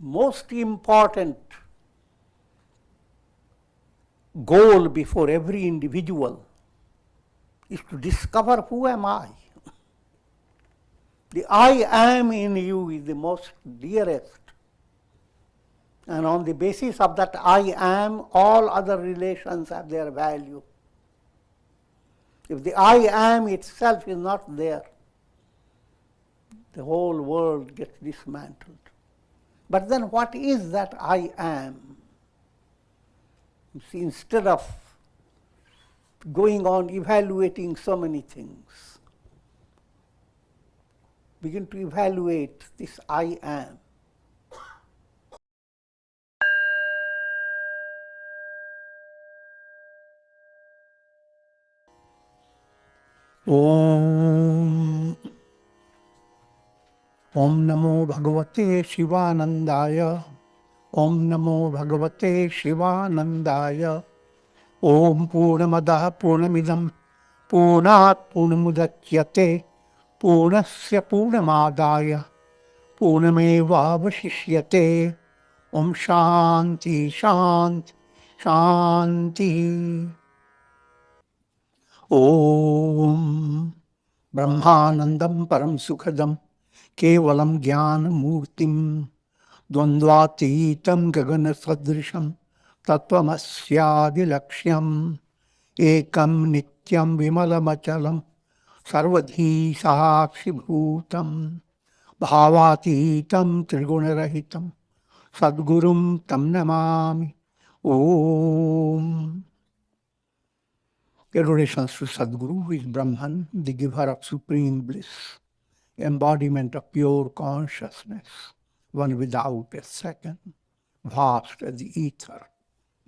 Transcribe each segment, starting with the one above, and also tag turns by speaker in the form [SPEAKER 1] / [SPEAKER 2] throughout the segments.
[SPEAKER 1] most important goal before every individual is to discover who am I. The I am in you is the most dearest. And on the basis of that I am, all other relations have their value. If the I am itself is not there, the whole world gets dismantled. But then what is that I am? You see, instead of going on evaluating so many things, begin to evaluate this I am. Om Namo Bhagavate Sivanandaya. Om Namo Bhagavate Sivanandaya. Om Purnamadaha Purnamidam Purnat Purnamudachyate Purnasya Purnamadaya Purnameva Vasishyate. Om Shanti Shanti Shanti. Om Brahmanandam Param Sukhadam Kevalam Jnana Murtim Dvandvatitam Gagana Sadrisham Tatvamasyadi Lakshyam Ekam Nityam Vimalamachalam Sarvadhi Sakshi Bhutam Bhavatitam Trigunarahitam Sadgurum Tam Namami. Om. Adorations to Sadguru, who is Brahman, the giver of supreme bliss, embodiment of pure consciousness, one without a second, vast as the ether,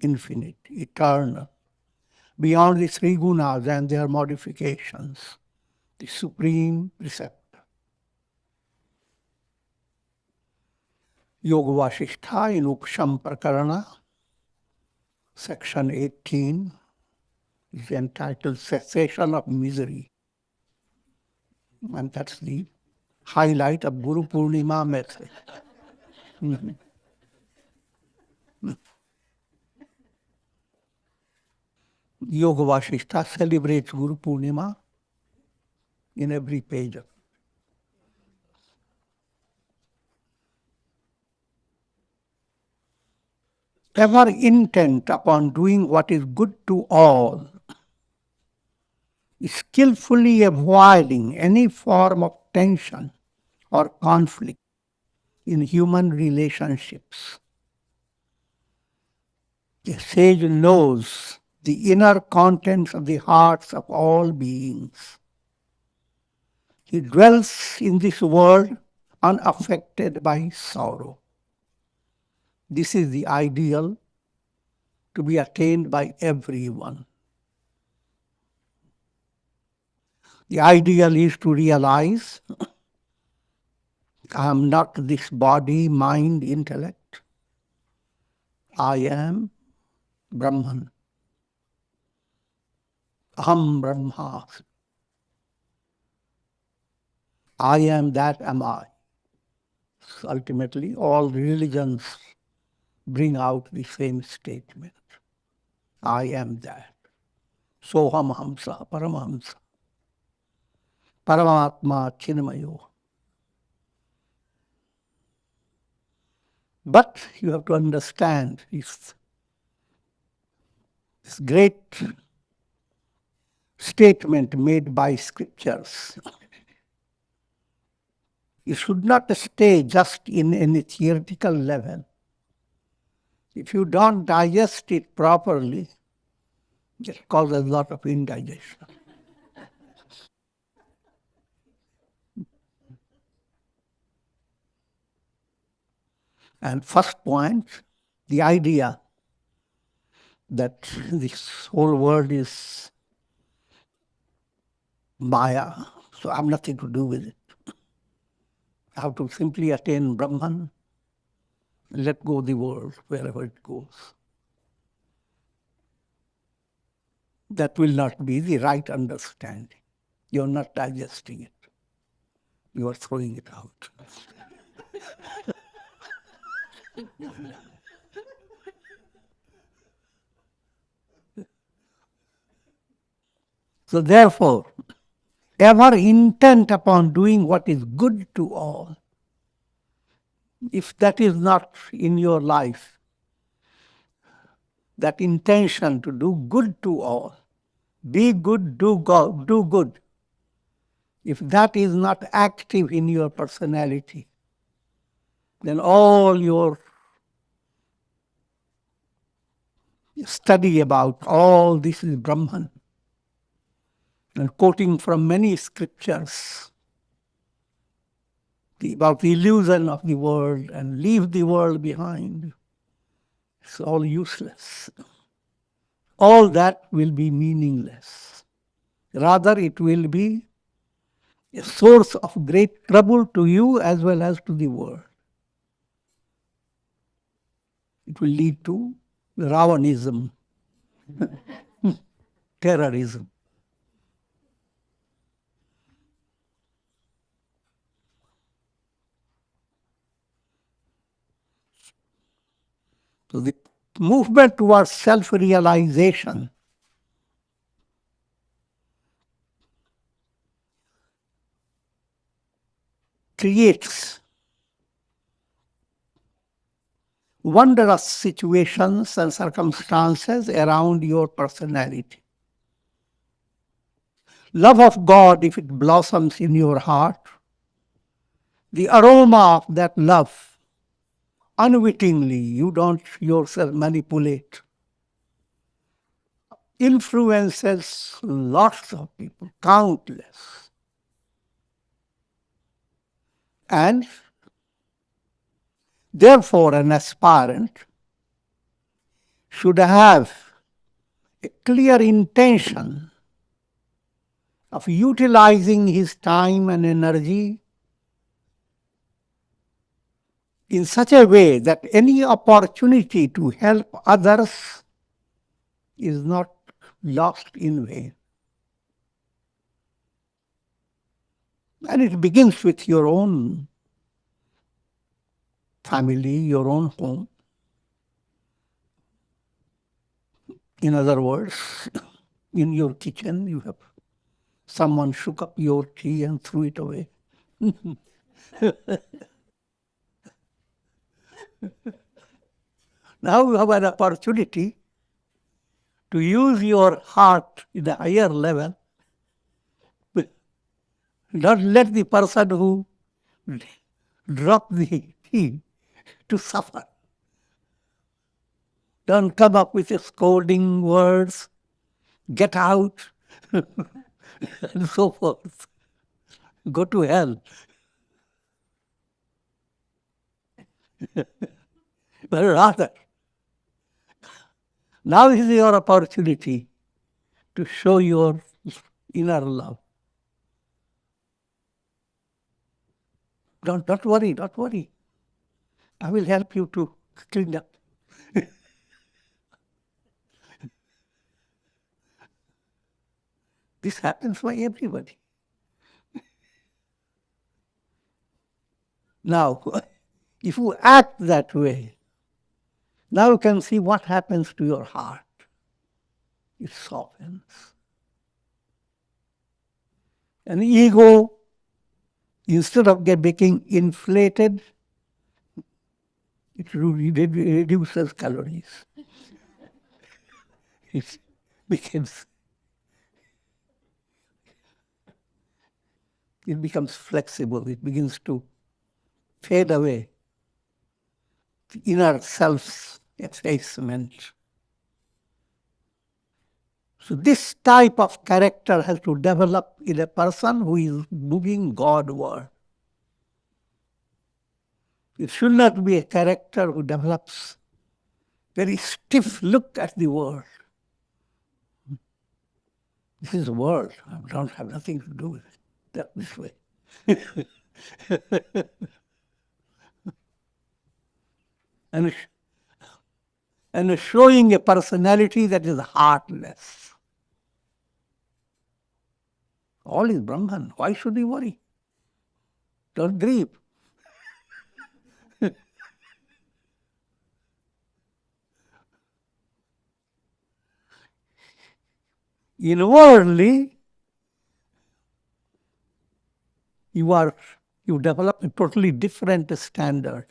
[SPEAKER 1] infinite, eternal, beyond the three gunas and their modifications, the supreme preceptor. Yoga Vasishta in Upasham Prakarana, section 18, is entitled Cessation of Misery. And that's the highlight of Guru Purnima message. Yoga Vasishta celebrates Guru Purnima in every page of it. Ever intent upon doing what is good to all, skillfully avoiding any form of tension or conflict in human relationships. The sage knows the inner contents of the hearts of all beings. He dwells in this world unaffected by sorrow. This is the ideal to be attained by everyone. The ideal is to realize I am not this body, mind, intellect. I am Brahman. Aham Brahmasmi. I am that am I. So ultimately, all religions bring out the same statement. I am that. Soham Hamsa, Paramahamsa. Paramatma Chinmayo. But you have to understand this great statement made by scriptures. You should not stay just in any theoretical level. If you don't digest it properly, it causes a lot of indigestion. And first point, the idea that this whole world is Maya, so I have nothing to do with it. I have to simply attain Brahman, let go the world wherever it goes. That will not be the right understanding. You are not digesting it. You are throwing it out. So therefore, ever intent upon doing what is good to all, if that is not in your life, that intention to do good to all, be good, do good, if that is not active in your personality, then all your study about all this is Brahman, and quoting from many scriptures about the illusion of the world and leave the world behind, it's all useless. All that will be meaningless. Rather, it will be a source of great trouble to you as well as to the world. It will lead to Ravanism, terrorism. So the movement towards self-realization creates wondrous situations and circumstances around your personality. Love of God, if it blossoms in your heart, the aroma of that love, unwittingly, you don't yourself manipulate, influences lots of people, countless. And therefore, an aspirant should have a clear intention of utilizing his time and energy in such a way that any opportunity to help others is not lost in vain. And it begins with your own family, your own home. In other words, in your kitchen, you have someone shook up your tea and threw it away. Now you have an opportunity to use your heart in a higher level. Don't let the person who dropped the tea to suffer. Don't come up with scolding words, get out, and so forth. Go to hell. But rather, now is your opportunity to show your inner love. Don't worry, don't worry. I will help you to clean up. This happens by everybody. Now, if you act that way, now you can see what happens to your heart. It softens. An ego, instead of getting inflated, it reduces calories. It becomes flexible. It begins to fade away. The inner self's effacement. So this type of character has to develop in a person who is moving Godward. It should not be a character who develops very stiff look at the world. This is the world. I don't have nothing to do with it. This way. and showing a personality that is heartless. All is Brahman. Why should we worry? Don't grieve. Inwardly, you develop a totally different standard.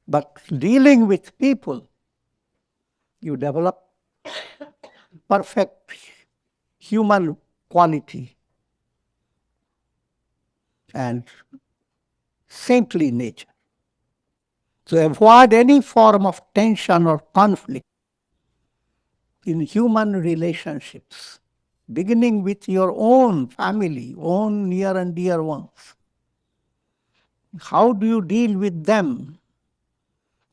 [SPEAKER 1] But dealing with people, you develop perfect human quality and saintly nature. So avoid any form of tension or conflict in human relationships, beginning with your own family, own near and dear ones. How do you deal with them?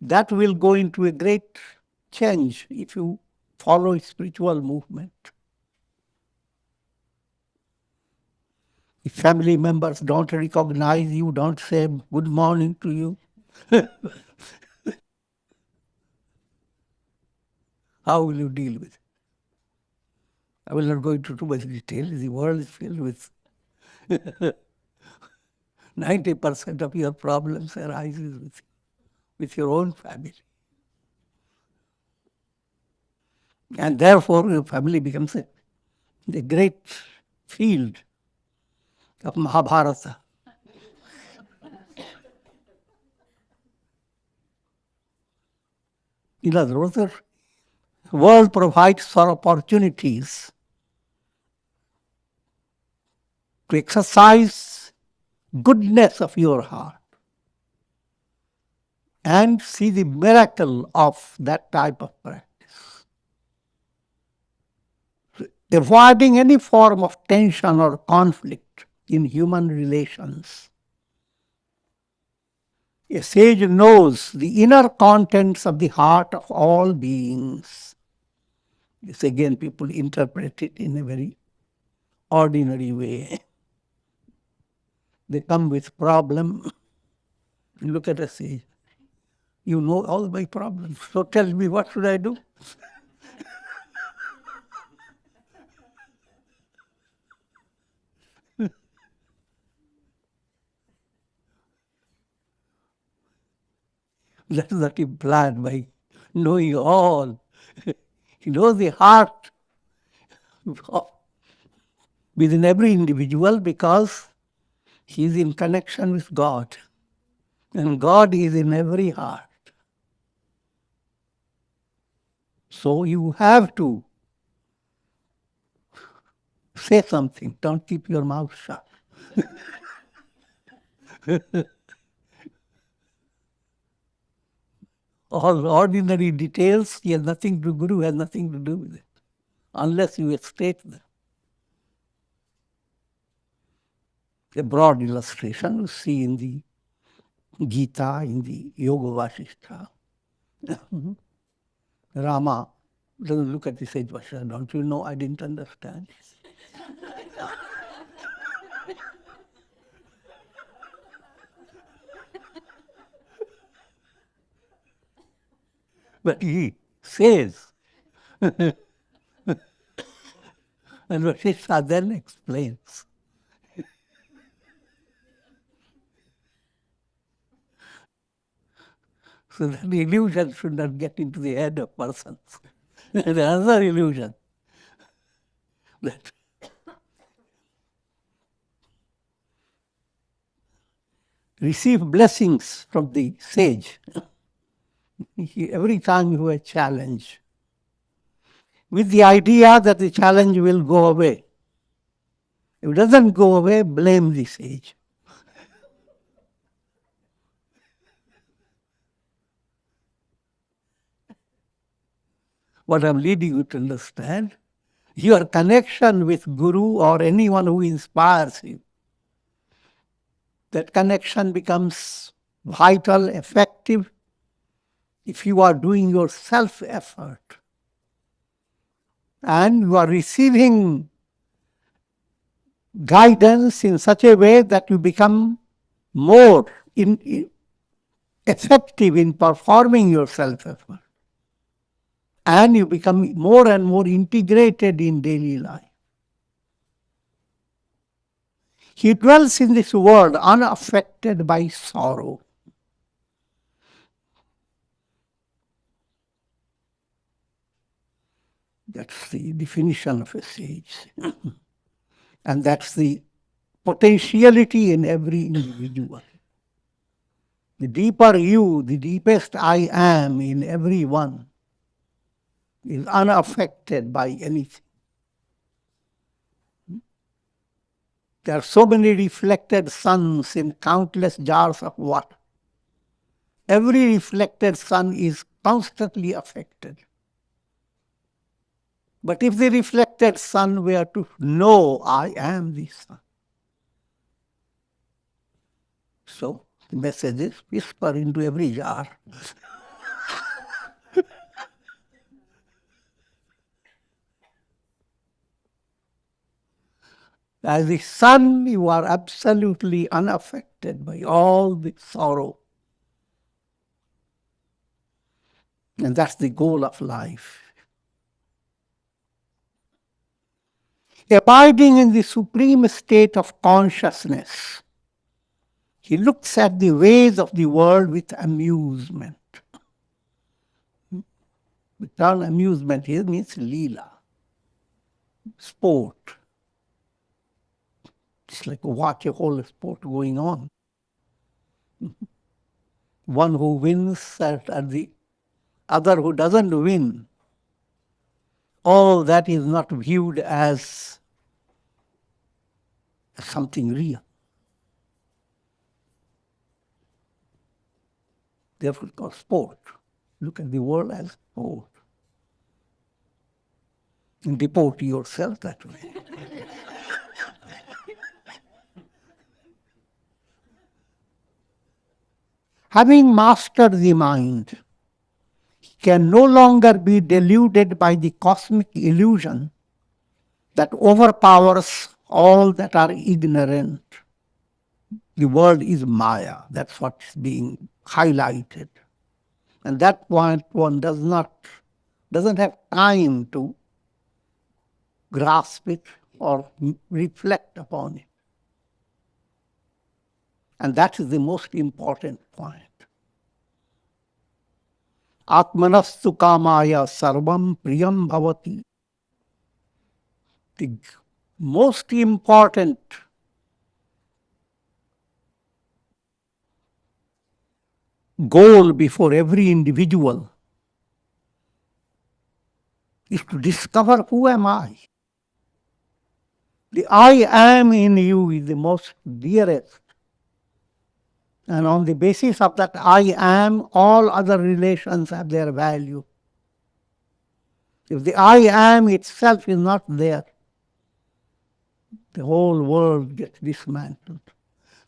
[SPEAKER 1] That will go into a great change if you follow a spiritual movement. If family members don't recognize you, don't say good morning to you, how will you deal with it? I will not go into too much detail. The world is filled with 90% of your problems arises with your own family. And therefore, your family becomes the great field of Mahabharata. In other words, the world provides for opportunities to exercise goodness of your heart and see the miracle of that type of practice. Avoiding any form of tension or conflict in human relations. A sage knows the inner contents of the heart of all beings. This again, people interpret it in a very ordinary way. They come with problem. You look at a sage. You know all my problems. So tell me, what should I do? That is not implied by knowing all. He knows the heart within every individual because he is in connection with God. And God is in every heart. So you have to say something. Don't keep your mouth shut. All ordinary details, Guru has nothing to do with it, unless you state them. A broad illustration you see in the Gita, in the Yoga Vasishta. Rama doesn't look at the sage Vasishta. Don't you know I didn't understand? But he says, and Vasishta then explains. So that illusion should not get into the head of persons. Another illusion that receive blessings from the sage every time you have a challenge, with the idea that the challenge will go away. If it doesn't go away, blame the sage. What I'm leading you to understand, your connection with Guru or anyone who inspires you, that connection becomes vital, effective, if you are doing your self-effort and you are receiving guidance in such a way that you become more effective in performing your self-effort. And you become more and more integrated in daily life. He dwells in this world unaffected by sorrow. That's the definition of a sage. And that's the potentiality in every individual. The deeper you, the deepest I am in every one is unaffected by anything. There are so many reflected suns in countless jars of water. Every reflected sun is constantly affected. But if the reflected sun were to know, I am the sun. So the message is whisper into every jar. As the sun, you are absolutely unaffected by all the sorrow. And that's the goal of life. Abiding in the supreme state of consciousness, he looks at the ways of the world with amusement. The term amusement here means lila, sport. It's like watch a whole sport going on. One who wins and the other who doesn't win. All that is not viewed as something real. Therefore, it's called sport. Look at the world as sport. And deport yourself that way. Having mastered the mind, he can no longer be deluded by the cosmic illusion that overpowers all that are ignorant. The world is Maya. That's what's being highlighted. And that point one doesn't have time to grasp it or reflect upon it. And that is the most important point. Atmanastu kamaya sarvam priyam bhavati. The most important goal before every individual is to discover who am I. The I am in you is the most dearest. And on the basis of that I am, all other relations have their value. If the I am itself is not there, the whole world gets dismantled.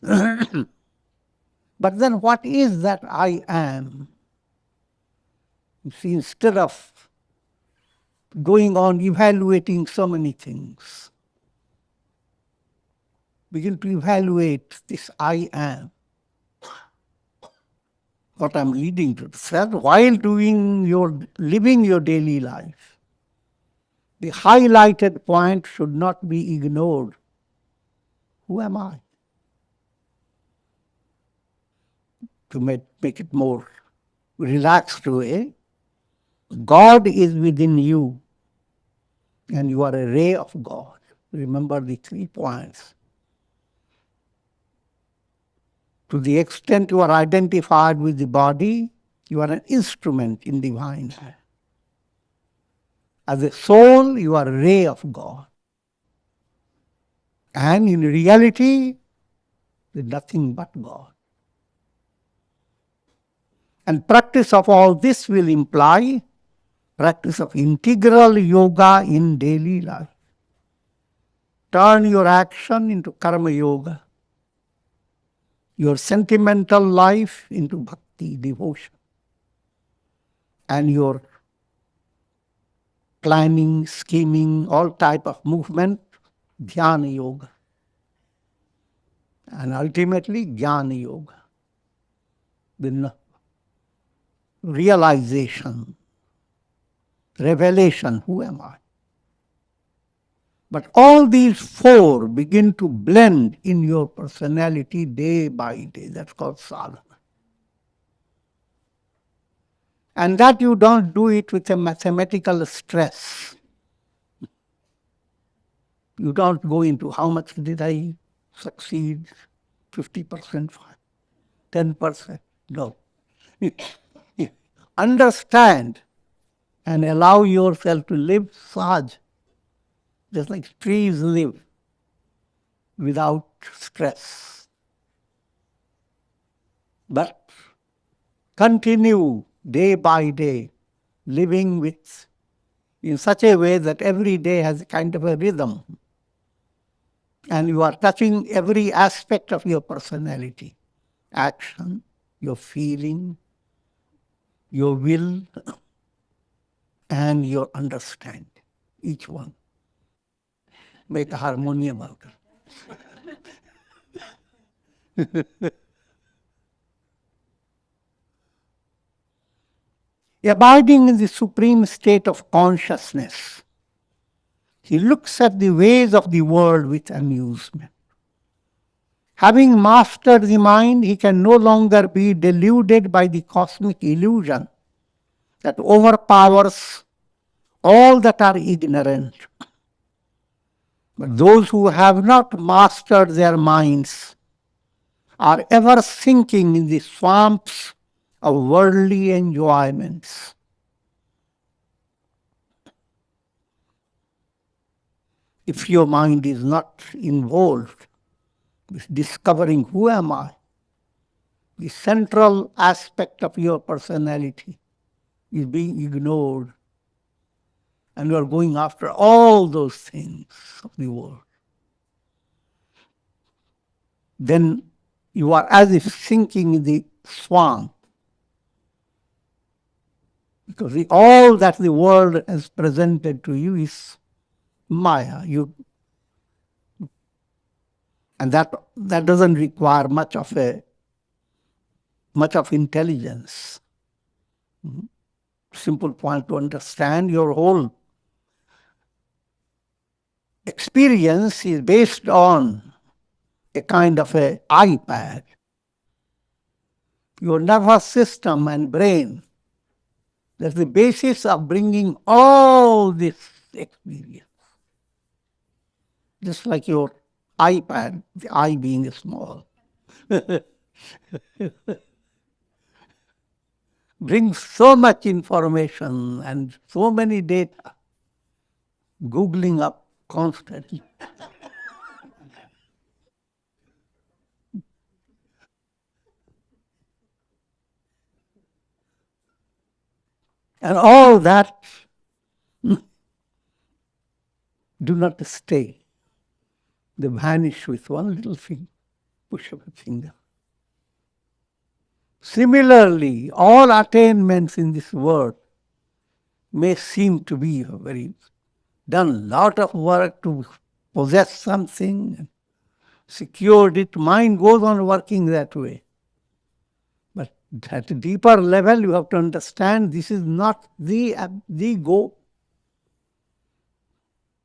[SPEAKER 1] But then what is that I am? You see, instead of going on evaluating so many things, begin to evaluate this I am. What I'm leading to. That while living your daily life, the highlighted point should not be ignored. Who am I? To make it more relaxed way, God is within you, and you are a ray of God. Remember the 3 points. To the extent you are identified with the body, you are an instrument in divine hand. As a soul, you are a ray of God. And in reality, there is nothing but God. And practice of all this will imply practice of integral yoga in daily life. Turn your action into karma yoga. Your sentimental life into bhakti, devotion. And your planning, scheming, all type of movement, dhyana yoga. And ultimately, jnana yoga. The realization, revelation, who am I? But all these 4 begin to blend in your personality day by day. That's called sadhana. And that you don't do it with a mathematical stress. You don't go into how much did I succeed, 50%, 10%. No. You understand and allow yourself to live saj, just like trees live without stress. But continue day by day living with in such a way that every day has a kind of a rhythm. And you are touching every aspect of your personality. Action, your feeling, your will, and your understanding. Each one. Make a harmonium out of it. Abiding in the supreme state of consciousness, he looks at the ways of the world with amusement. Having mastered the mind, he can no longer be deluded by the cosmic illusion that overpowers all that are ignorant. But those who have not mastered their minds are ever sinking in the swamps of worldly enjoyments. If your mind is not involved with discovering who am I, the central aspect of your personality is being ignored, and you are going after all those things of the world, then you are as if sinking in the swamp. Because all that the world has presented to you is Maya. And that doesn't require much of intelligence. Simple point to understand, your whole experience is based on a kind of a iPad. Your nervous system and brain, that's the basis of bringing all this experience. Just like your iPad, the I being small, brings so much information and so many data, Googling up constantly. And all that do not stay. They vanish with one little push of a finger. Similarly, all attainments in this world may seem to be done a lot of work to possess something, secured it. Mind goes on working that way. But at a deeper level, you have to understand this is not the goal.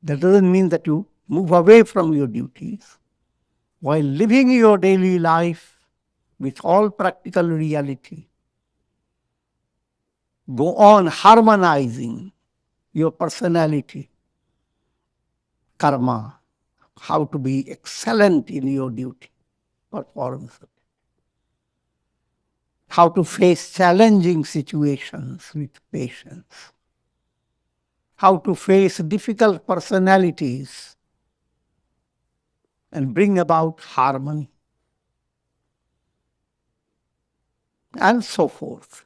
[SPEAKER 1] That doesn't mean that you move away from your duties. While living your daily life with all practical reality, go on harmonizing your personality, karma, how to be excellent in your duty, performance, how to face challenging situations with patience, how to face difficult personalities and bring about harmony, and so forth.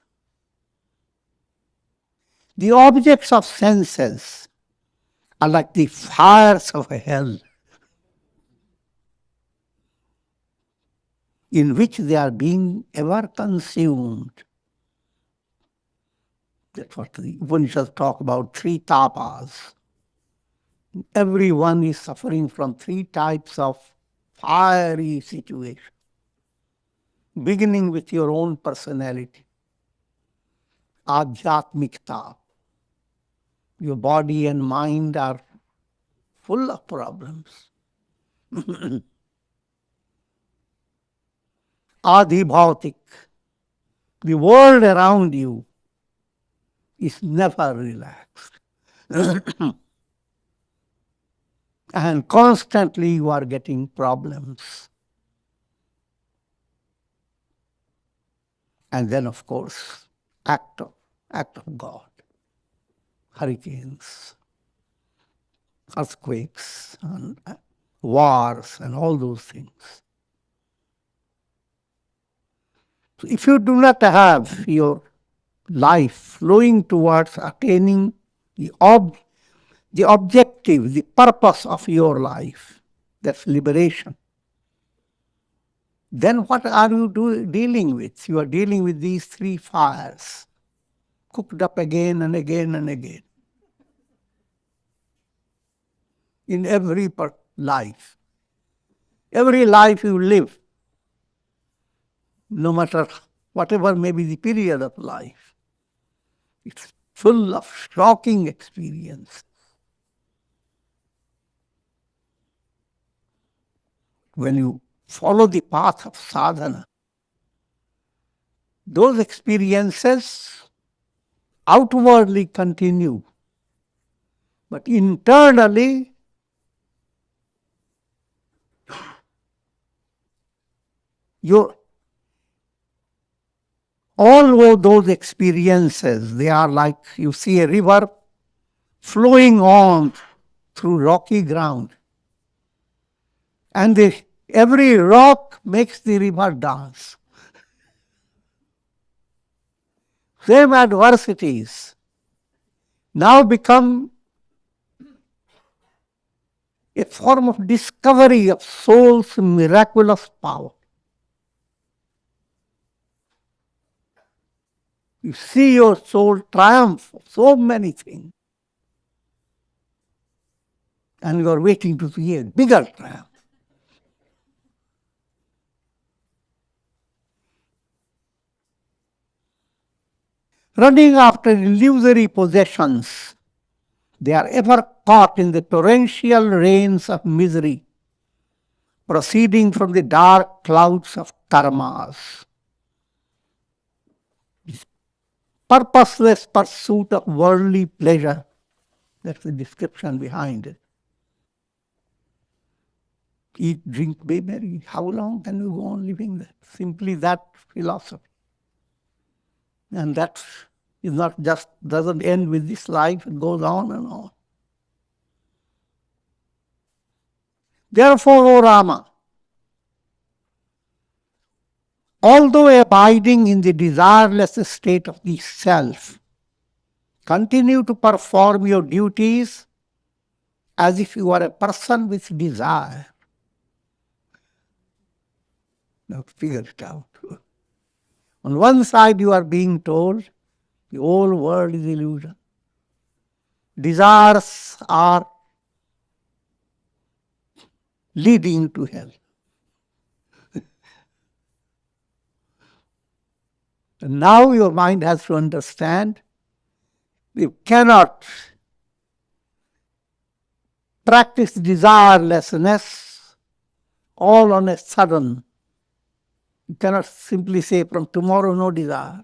[SPEAKER 1] The objects of senses are like the fires of hell, in which they are being ever consumed. That's what the Upanishads talk about, 3 tapas. Everyone is suffering from 3 types of fiery situations, beginning with your own personality. Adhyatmik tap. Your body and mind are full of problems. Adhibhautik. The world around you is never relaxed. And constantly you are getting problems. And then, of course, act of God. Hurricanes, earthquakes, and wars, and all those things. So if you do not have your life flowing towards attaining the objective, the purpose of your life, that's liberation, then what are you dealing with? You are dealing with these three fires, cooked up again and again and again. In every life. Every life you live, no matter whatever may be the period of life, it's full of shocking experience. When you follow the path of sadhana, those experiences outwardly continue, but internally all of those experiences, they are like you see a river flowing on through rocky ground. And every rock makes the river dance. Same adversities now become a form of discovery of soul's miraculous power. You see your soul triumph of so many things. And you are waiting to see a bigger triumph. Running after illusory possessions, they are ever caught in the torrential rains of misery, proceeding from the dark clouds of karmas. This purposeless pursuit of worldly pleasure, that's the description behind it. Eat, drink, be merry. How long can you go on living that? Simply that philosophy. And that is not just, doesn't end with this life, it goes on and on. Therefore, O Rama, although abiding in the desireless state of the self, continue to perform your duties as if you are a person with desire. Now figure it out. On one side you are being told the whole world is illusion. Desires are leading to hell. And now your mind has to understand you cannot practice desirelessness all on a sudden. You cannot simply say from tomorrow no desire.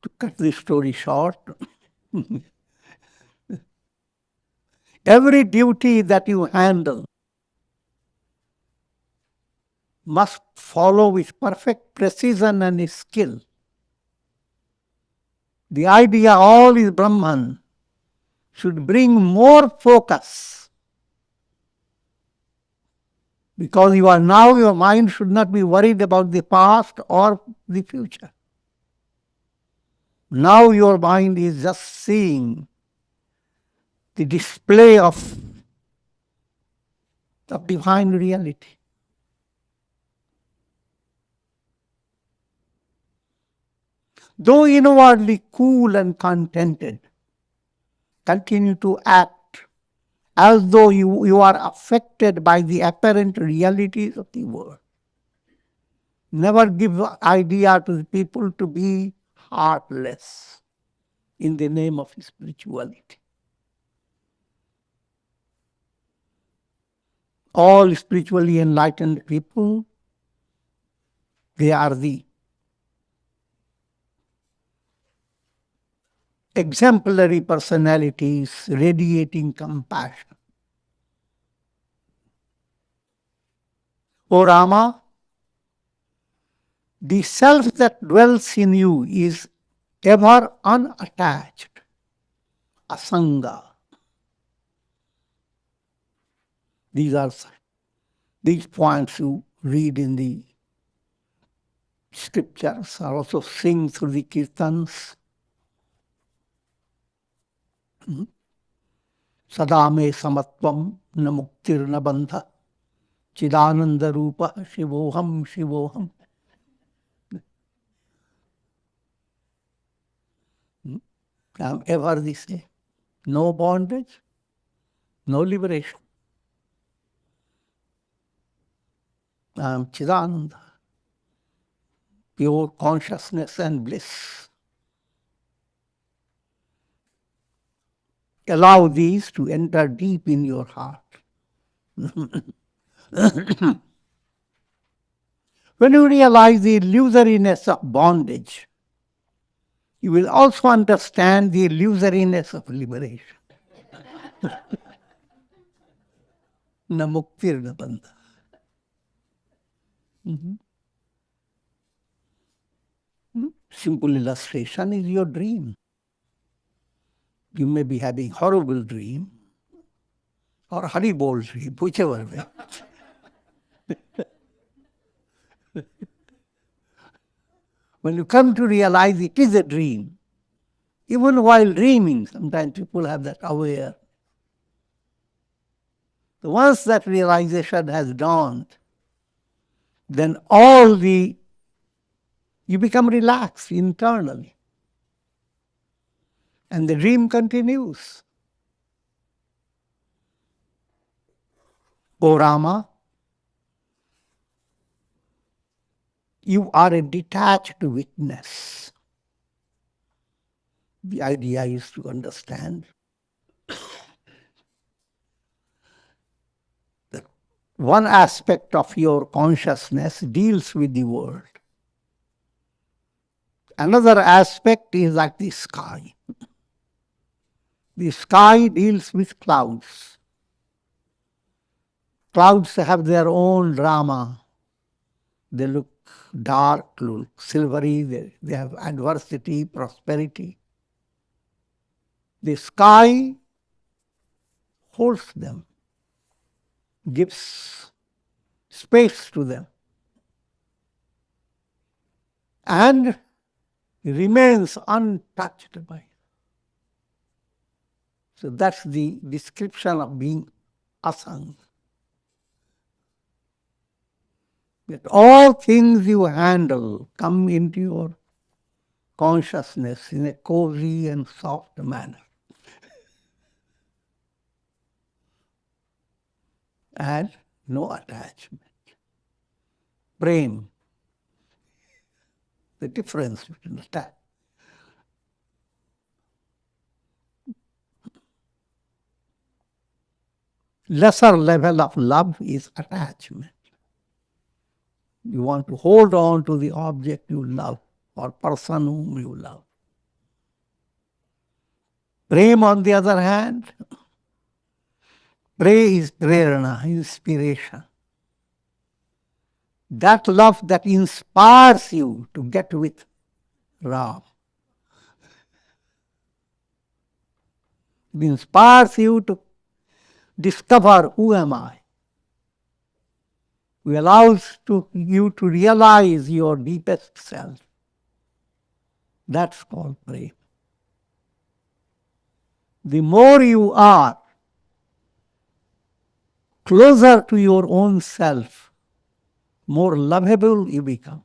[SPEAKER 1] To cut this story short, every duty that you handle must follow with perfect precision and skill. The idea all is Brahman should bring more focus, because you are now, your mind should not be worried about the past or the future. Now your mind is just seeing the display of divine reality. Though inwardly cool and contented, continue to act as though you are affected by the apparent realities of the world. Never give idea to the people to be heartless in the name of spirituality. All spiritually enlightened people, they are the exemplary personalities radiating compassion. O Rama, the self that dwells in you is ever unattached, asanga. These points you read in the scriptures are also sing through the kirtans. Sadame samatvam na muktir na bandha chidananda rupa shivoham shivoham. I am ever the same. No bondage, no liberation. I am Chidananda, pure consciousness and bliss. Allow these to enter deep in your heart. When you realize the illusoriness of bondage, you will also understand the illusoriness of liberation. Na muktir na bandha. Simple illustration is your dream. You may be having horrible dream or haribol dream, whichever way. When you come to realize it is a dream, even while dreaming, sometimes people have that aware. So once that realization has dawned, then you become relaxed internally. And the dream continues. O Rama, you are a detached witness. The idea is to understand that one aspect of your consciousness deals with the world. Another aspect is like the sky. The sky deals with clouds. Clouds have their own drama. They look dark, look silvery, they have adversity, prosperity. The sky holds them, gives space to them, and remains untouched by it. So that's the description of being asang. That all things you handle come into your consciousness in a cozy and soft manner. And no attachment. Prem. The difference between attachment. Lesser level of love is attachment. You want to hold on to the object you love or person whom you love. Prem, on the other hand, is prerana, inspiration. That love that inspires you to get with Ram. It inspires you to discover who am I. It allows you to realize your deepest self. That's called prem. The more you are closer to your own self, more lovable you become.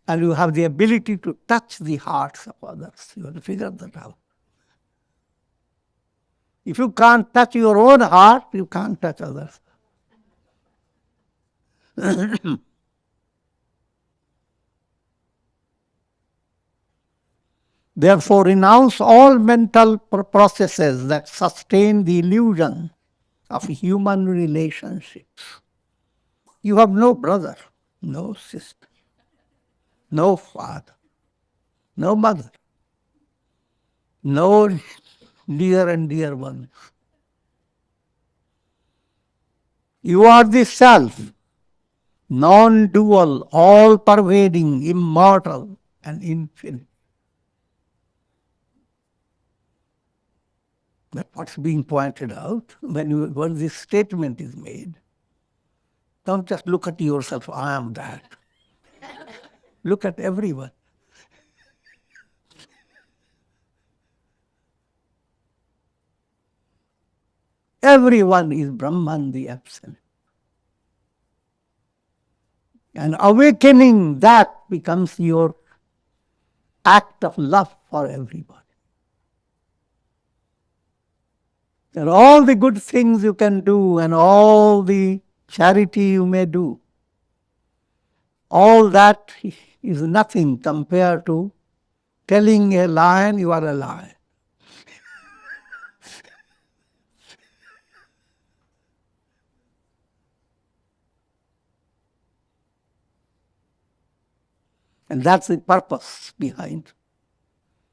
[SPEAKER 1] And you have the ability to touch the hearts of others. You have to figure that out. If you can't touch your own heart, you can't touch others. Therefore, renounce all mental processes that sustain the illusion of human relationships. You have no brother, no sister, no father. no mother, no near and dear ones. You are the self, non-dual, all-pervading, immortal, and infinite. But what's being pointed out when this statement is made, don't just look at yourself, I am that. Look at everyone. Everyone is Brahman, the Absolute. And awakening that becomes your act of love for everybody. And all the good things you can do and all the charity you may do, all that is nothing compared to telling a lion you are a lion. And that's the purpose behind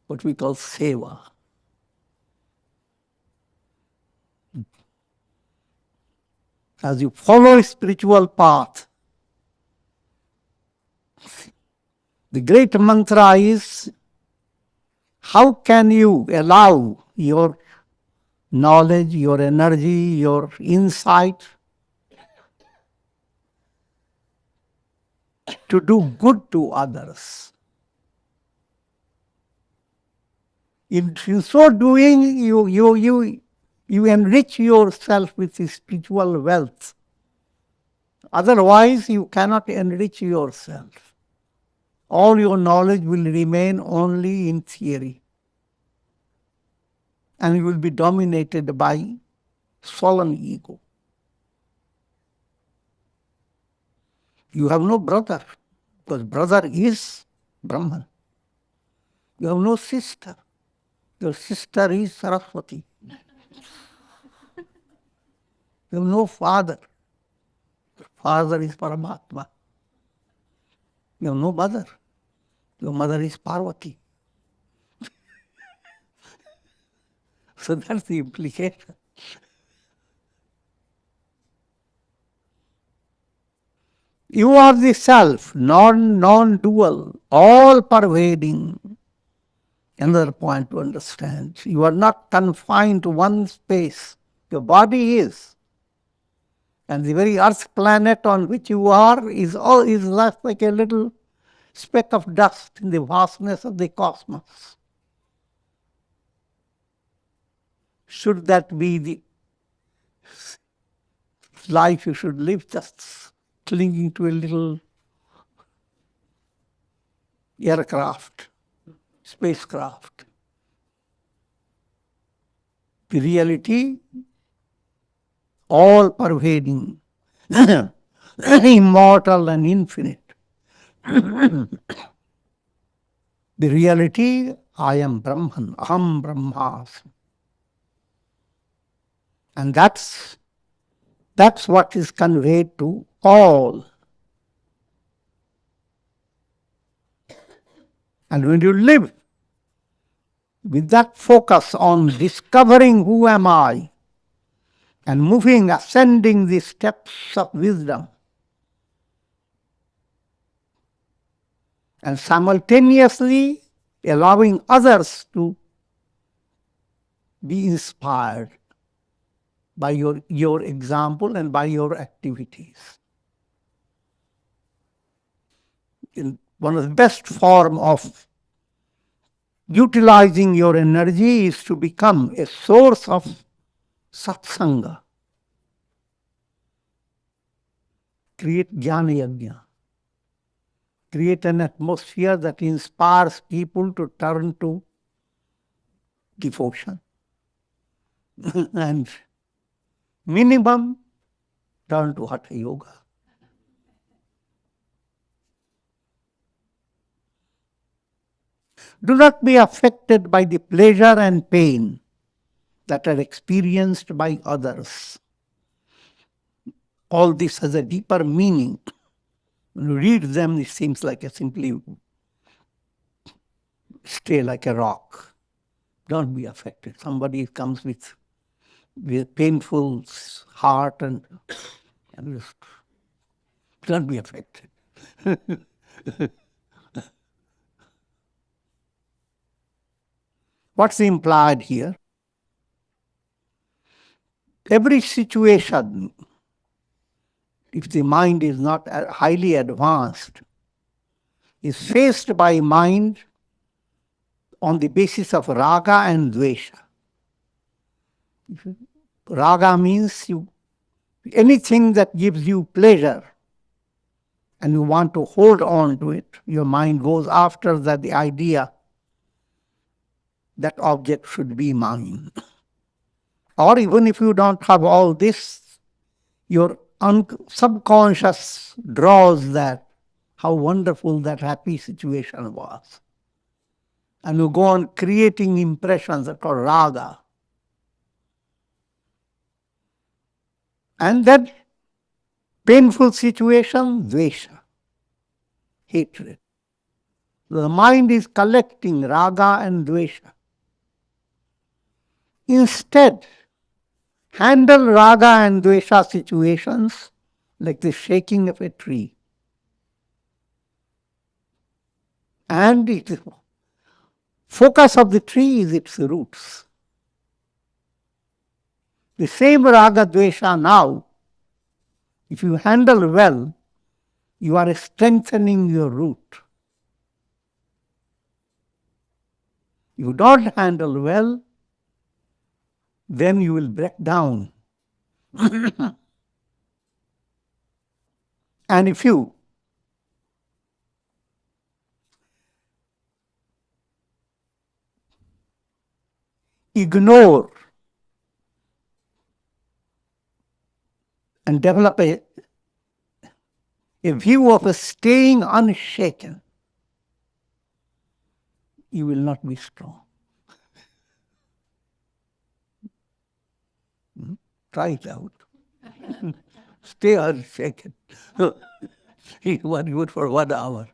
[SPEAKER 1] what we call Seva. As you follow a spiritual path, the great mantra is, how can you allow your knowledge, your energy, your insight to do good to others? In so doing, you enrich yourself with the spiritual wealth. Otherwise, you cannot enrich yourself. All your knowledge will remain only in theory. And you will be dominated by sullen ego. You have no brother, because brother is Brahman. You have no sister. Your sister is Saraswati. You have no father. Your father is Paramatma. You have no mother. Your mother is Parvati. So that's the implication. You are the self, non-dual, all-pervading. Another point to understand. You are not confined to one space. Your body is. And the very earth planet on which you are is less like a little speck of dust in the vastness of the cosmos. Should that be the life you should live, just clinging to a little aircraft, spacecraft? The reality, all-pervading, immortal and infinite. The reality, I am Brahman, Aham Brahmasmi. And that's what is conveyed to all. And when you live with that focus on discovering who am I and moving, ascending the steps of wisdom, and simultaneously allowing others to be inspired by your example and by your activities. In one of the best form of utilizing your energy is to become a source of satsanga. Create jnana yajna. Create an atmosphere that inspires people to turn to devotion. And minimum, turn to Hatha Yoga. Do not be affected by the pleasure and pain that are experienced by others. All this has a deeper meaning. When you read them, it seems like a simply stay like a rock. Don't be affected. Somebody comes with painful heart and just don't be affected. What's implied here? Every situation, if the mind is not highly advanced, is faced by mind on the basis of raga and dwesha. Raga means anything that gives you pleasure and you want to hold on to it, your mind goes after that, the idea that object should be mine. Or even if you don't have all this, your subconscious draws that, how wonderful that happy situation was. And you go on creating impressions that are called raga. And that painful situation, dwesha, hatred. The mind is collecting raga and dwesha. Instead, handle raga and dwesha situations like the shaking of a tree. And the focus of the tree is its roots. The same raga dvesha now, if you handle well, you are strengthening your root. If you don't handle well, then you will break down. And if you ignore and develop a view of a staying unshaken, you will not be strong. Try it out. Stay unshaken. Good for 1 hour.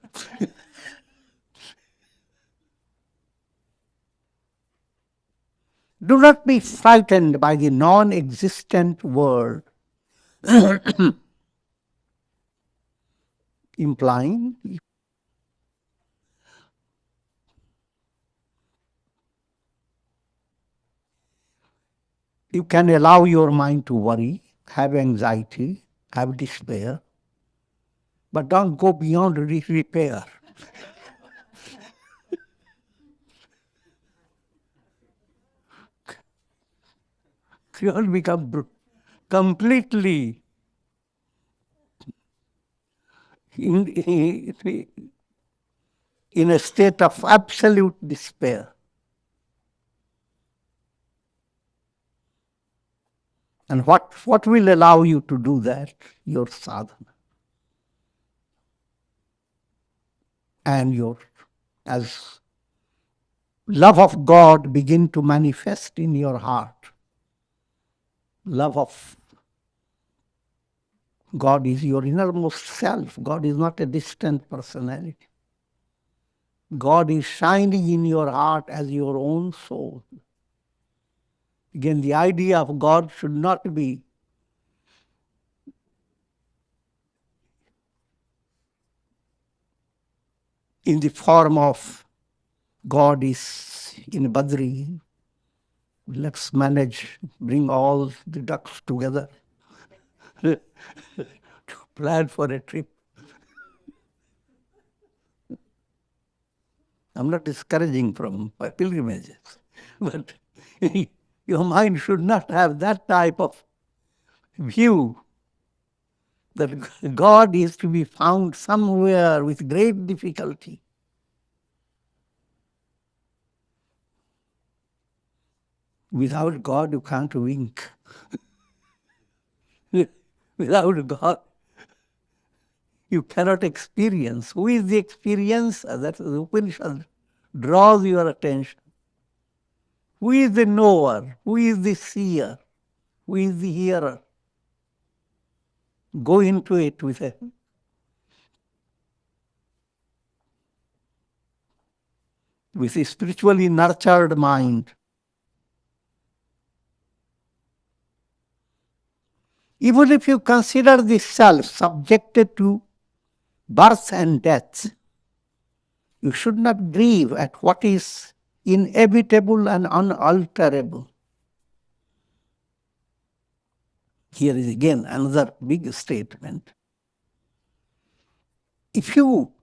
[SPEAKER 1] Do not be frightened by the non-existent world, implying you can allow your mind to worry, have anxiety, have despair, but don't go beyond repair. You will become completely in a state of absolute despair. And what will allow you to do that? Your sadhana. And your, as love of God begin to manifest in your heart. Love of God is your innermost self. God is not a distant personality. God is shining in your heart as your own soul. Again, the idea of God should not be in the form of God is in Badri. Let's manage, bring all the ducks together to plan for a trip. I'm not discouraging from pilgrimages, but your mind should not have that type of view that God is to be found somewhere with great difficulty. Without God, you can't wink. Without God, you cannot experience. Who is the experiencer? That the Upanishad draws your attention. Who is the knower? Who is the seer? Who is the hearer? Go into it with with a spiritually nurtured mind. Even if you consider the self subjected to birth and death, you should not grieve at what is inevitable and unalterable. Here is again another big statement. If you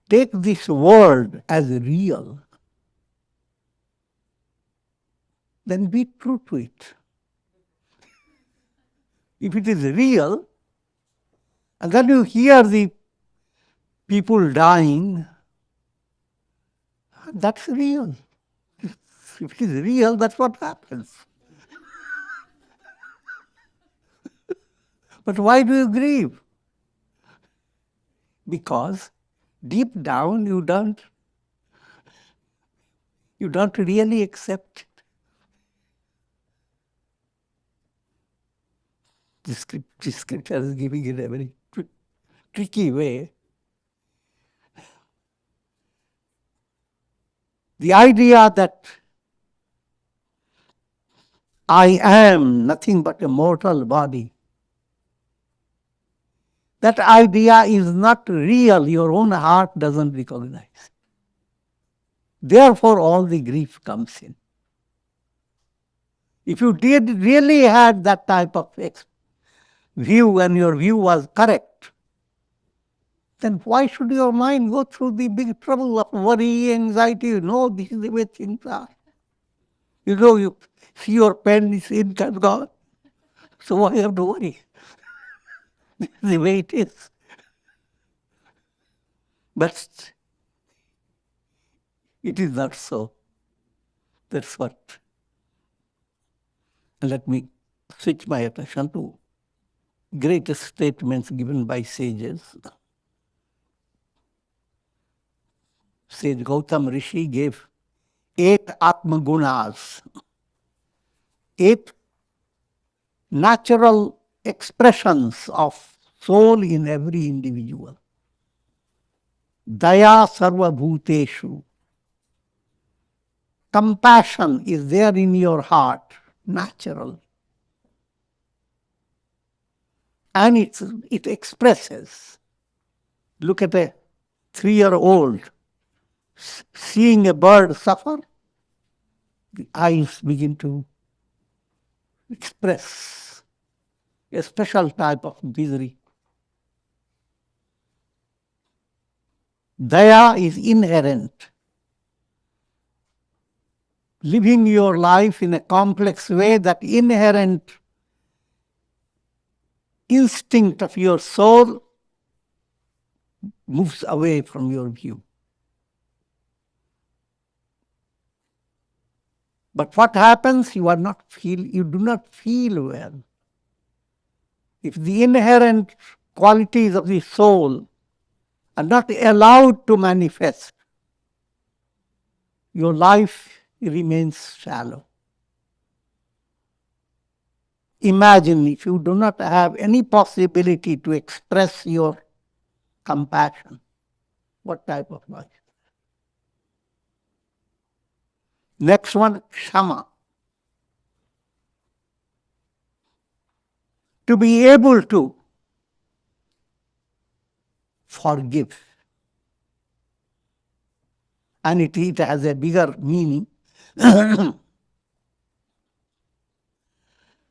[SPEAKER 1] take this world as real, then be true to it. If it is real, and then you hear the people dying, that's real. If it is real, that's what happens. But why do you grieve? Because deep down you don't really accept it. The scripture is giving it a very tricky way. The idea that I am nothing but a mortal body, that idea is not real. Your own heart doesn't recognize. Therefore, all the grief comes in. If you did really had that type of view and your view was correct, then why should your mind go through the big trouble of worry, anxiety? No, this is the way things are. You see your pen, its ink has gone. So why have to worry? This is the way it is. But it is not so. That's what. Let me switch my attention to greatest statements given by sages. Sage Gautam Rishi gave 8 Atma Gunas, 8 natural expressions of soul in every individual. Daya Sarva Bhuteshu. Compassion is there in your heart, natural. And it expresses. Look at a 3-year-old seeing a bird suffer, the eyes begin to express a special type of misery. Daya is inherent. Living your life in a complex way, that inherent instinct of your soul moves away from your view. But what happens? You do not feel well. If the inherent qualities of the soul are not allowed to manifest, your life remains shallow. Imagine if you do not have any possibility to express your compassion, what type of life? Next one, Kshama. To be able to forgive. And it has a bigger meaning.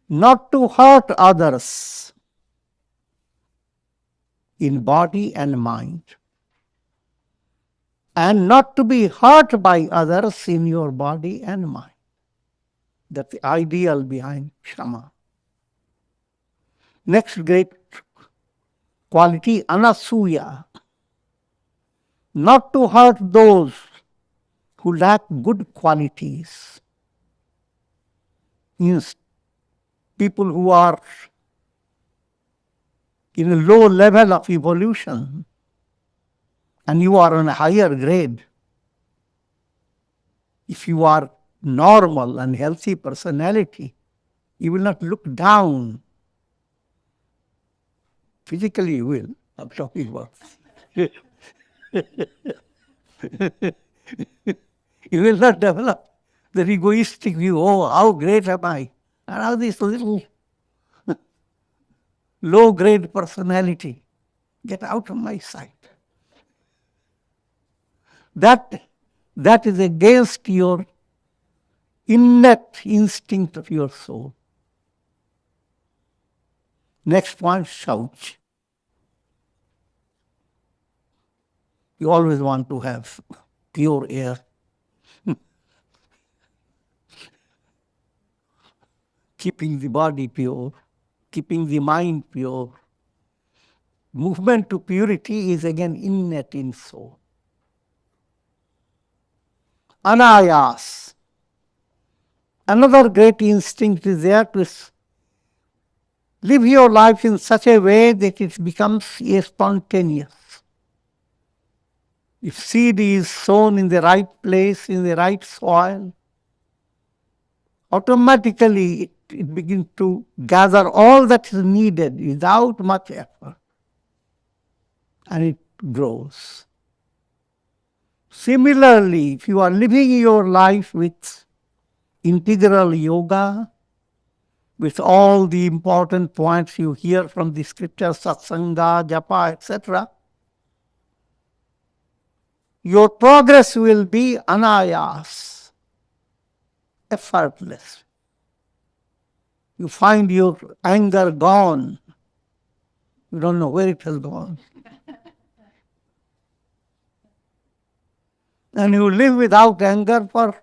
[SPEAKER 1] Not to hurt others in body and mind, and not to be hurt by others in your body and mind. That's the ideal behind Kshama. Next great quality, Anasuya. Not to hurt those who lack good qualities. Means people who are in a low level of evolution and you are on a higher grade. If you are normal and healthy personality, you will not look down. Physically you will. I'm talking about. You will not develop the egoistic view, oh, how great am I? And how this little low-grade personality, get out of my sight. That is against your innate instinct of your soul. Next point, shauch. You always want to have pure air. Keeping the body pure, keeping the mind pure. Movement to purity is again innate in soul. Anayas. Another great instinct is there to live your life in such a way that it becomes spontaneous. If seed is sown in the right place, in the right soil, automatically it begins to gather all that is needed without much effort. And it grows. Similarly, if you are living your life with integral yoga, with all the important points you hear from the scriptures, satsanga, japa, etc., your progress will be anayas, effortless. You find your anger gone. You don't know where it has gone. And you live without anger for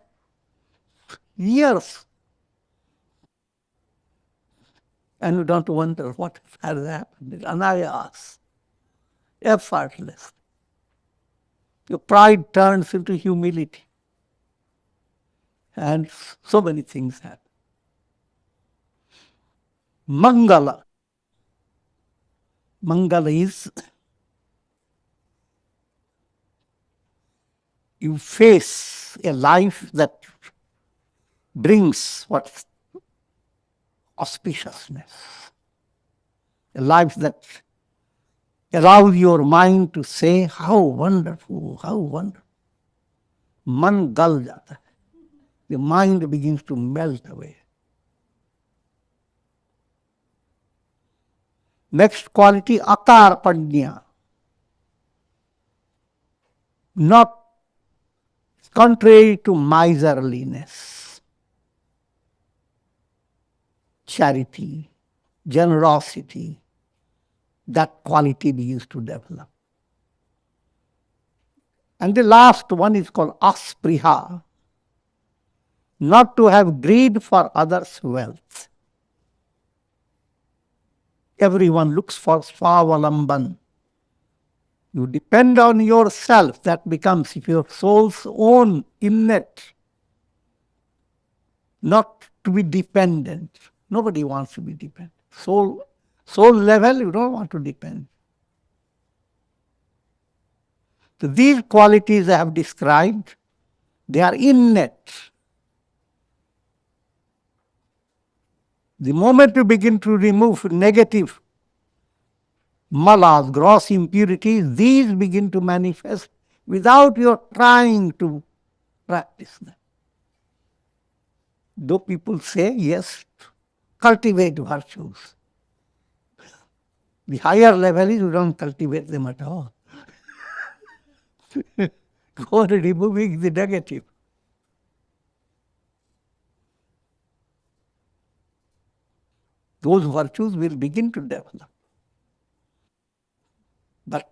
[SPEAKER 1] years. And you don't wonder what has happened. It's anayas, effortless. Your pride turns into humility. And so many things happen. Mangala. Mangala is you face a life that brings what? Auspiciousness. A life that allows your mind to say, how wonderful, how wonderful. Man gal jata hai. The mind begins to melt away. Next quality, akarpanya. Not contrary to miserliness. Charity, generosity, that quality begins to develop. And the last one is called aspriha. Not to have greed for others' wealth. Everyone looks for swavalamban. You depend on yourself. That becomes your soul's own innate. Not to be dependent. Nobody wants to be dependent. Soul level, you don't want to depend. So these qualities I have described, they are innate. The moment you begin to remove negative malas, gross impurities, these begin to manifest without your trying to practice them. Though people say, yes, cultivate virtues. The higher level is you don't cultivate them at all. Go on removing the negative. Those virtues will begin to develop. But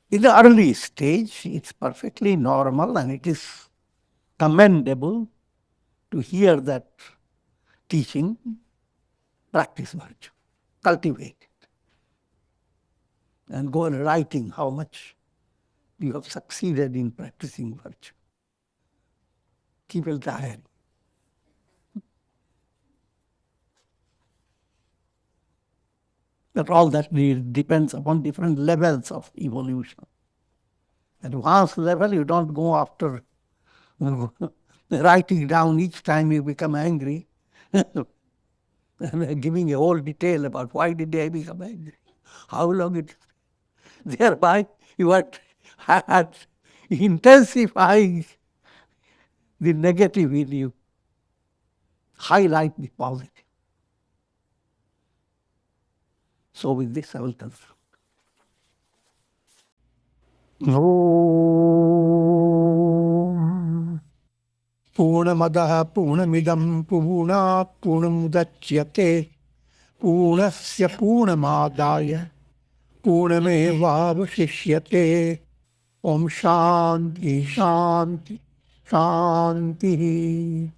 [SPEAKER 1] in the early stage, it's perfectly normal and it is commendable to hear that teaching, practice virtue, cultivate it. And go on writing how much you have succeeded in practicing virtue. Keep a diary. But all that depends upon different levels of evolution. Advanced level, you don't go after writing down each time you become angry, and giving a whole detail about why did I become angry, how long it. Thereby, you had intensifying the negative in you. Highlight the positive. So with this I will conclude. Om Purnamadaha Purnamidam Purnat Purnamudachyate Purnasya Purnamadaya Purnamevavasishyate. Om Shanti Shanti Shanti.